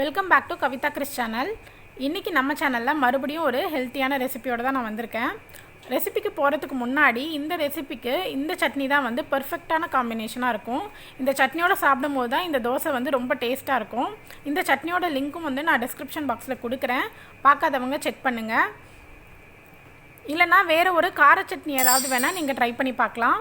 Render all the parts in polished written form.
Welcome back to Kavitha Kris channel. இன்றைக்கி நம்ம சேனலில் மறுபடியும் ஒரு ஹெல்த்தியான ரெசிபியோடு தான் நான் வந்திருக்கேன். ரெசிபிக்கு போகிறதுக்கு முன்னாடி இந்த ரெசிபிக்கு இந்த சட்னி தான் வந்து பர்ஃபெக்டான காம்பினேஷனாக இருக்கும். இந்த சட்னியோட சாப்பிடும் போது தான் இந்த தோசை வந்து ரொம்ப டேஸ்ட்டாக இருக்கும். இந்த சட்னியோட லிங்க்கும் வந்து நான் டிஸ்கிரிப்ஷன் பாக்ஸில் கொடுக்குறேன், பார்க்காதவங்க செக் பண்ணுங்கள். இல்லைனா வேறு ஒரு கார சட்னி ஏதாவது வேணால் நீங்கள் ட்ரை பண்ணி பார்க்கலாம்.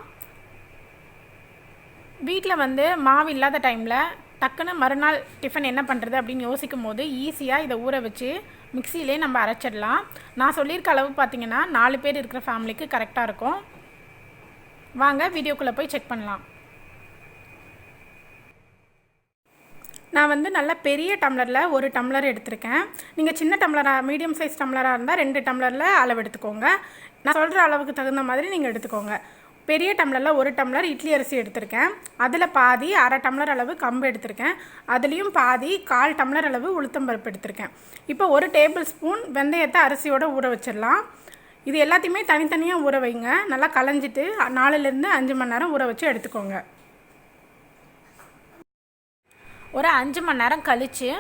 வீட்டில் வந்து மாவு இல்லாத டைமில் டக்குன்னு மறுநாள் டிஃபன் என்ன பண்ணுறது அப்படின்னு யோசிக்கும் போது ஈஸியாக இதை ஊற வச்சு மிக்சியிலே நம்ம அரைச்சிடலாம். நான் சொல்லியிருக்க அளவு பார்த்திங்கன்னா 4 பேர் இருக்கிற ஃபேமிலிக்கு கரெக்டாக இருக்கும். வாங்க வீடியோக்குள்ளே போய் செக் பண்ணலாம். நான் வந்து நல்ல பெரிய டம்ளரில் 1 டம்ளர் எடுத்திருக்கேன். நீங்கள் சின்ன டம்ளராக மீடியம் சைஸ் டம்ளராக இருந்தால் 2 டம்ளரில் அளவு எடுத்துக்கோங்க. நான் சொல்கிற அளவுக்கு தகுந்த மாதிரி நீங்கள் எடுத்துக்கோங்க. பெரிய டம்ளரில் 1 டம்ளர் இட்லி அரிசி எடுத்திருக்கேன். அதில் பாதி அரை டம்ளர் அளவு கம்பு எடுத்திருக்கேன். அதுலேயும் பாதி 1/4 டம்ளர் அளவு உளுத்தம்பருப்பு எடுத்திருக்கேன். இப்போ 1 டேபிள் ஸ்பூன் வெந்தயத்தை அரிசியோடு ஊற வச்சிடலாம். இது எல்லாத்தையுமே தனித்தனியாக ஊற வைங்க. நல்லா களைஞ்சிட்டு 4லேருந்து 5 மணி நேரம் ஊற வச்சு எடுத்துக்கோங்க. ஒரு 5 மணி நேரம் கழித்து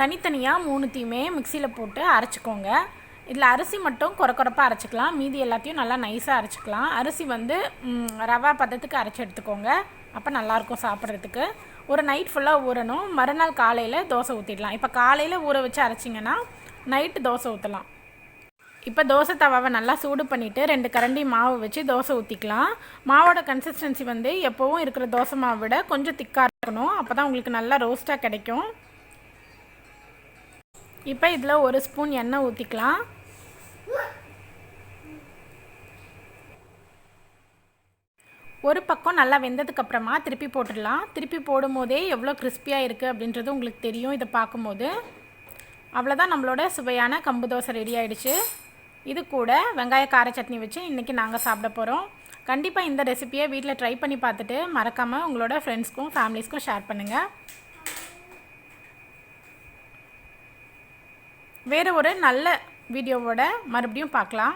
தனித்தனியாக 3த்தையுமே மிக்சியில் போட்டு அரைச்சிக்கோங்க. இதில் அரிசி மட்டும் குறப்பாக அரைச்சிக்கலாம், மீதி எல்லாத்தையும் நல்லா நைஸாக அரைச்சிக்கலாம். அரிசி வந்து ரவா பதத்துக்கு அரைச்சி எடுத்துக்கோங்க, அப்போ நல்லாயிருக்கும் சாப்பிட்றதுக்கு. ஒரு நைட் ஃபுல்லாக ஊறணும், மறுநாள் காலையில் தோசை ஊற்றிடலாம். இப்போ காலையில் ஊற வச்சு அரைச்சிங்கன்னா நைட்டு தோசை ஊற்றலாம். இப்போ தோசை தவாவை நல்லா சூடு பண்ணிவிட்டு 2 கரண்டி மாவு வச்சு தோசை ஊற்றிக்கலாம். மாவோட கன்சிஸ்டன்சி வந்து எப்போவும் இருக்கிற தோசை மாவை விட கொஞ்சம் திக்காக இருக்கணும், அப்போ தான் உங்களுக்கு நல்லா ரோஸ்ட்டாக கிடைக்கும். இப்போ இதில் 1 ஸ்பூன் எண்ணெய் ஊற்றிக்கலாம். ஒரு பக்கம் நல்லா வெந்ததுக்கப்புறமா திருப்பி போட்டுடலாம். திருப்பி போடும் போதே எவ்வளோ கிறிஸ்பியாக இருக்குது அப்படின்றது உங்களுக்கு தெரியும். இதை பார்க்கும்போது அவ்வளோதான், நம்மளோட சுவையான கம்பு தோசை ரெடி ஆகிடுச்சு. இது கூட வெங்காய கார சட்னி வச்சு இன்றைக்கி நாங்கள் சாப்பிட போகிறோம். கண்டிப்பாக இந்த ரெசிப்பியை வீட்டில் ட்ரை பண்ணி பார்த்துட்டு மறக்காமல் உங்களோட ஃப்ரெண்ட்ஸ்க்கும் ஃபேமிலிஸ்க்கும் ஷேர் பண்ணுங்கள். வேறு ஒரு நல்ல வீடியோவோட மறுபடியும் பார்க்கலாம்.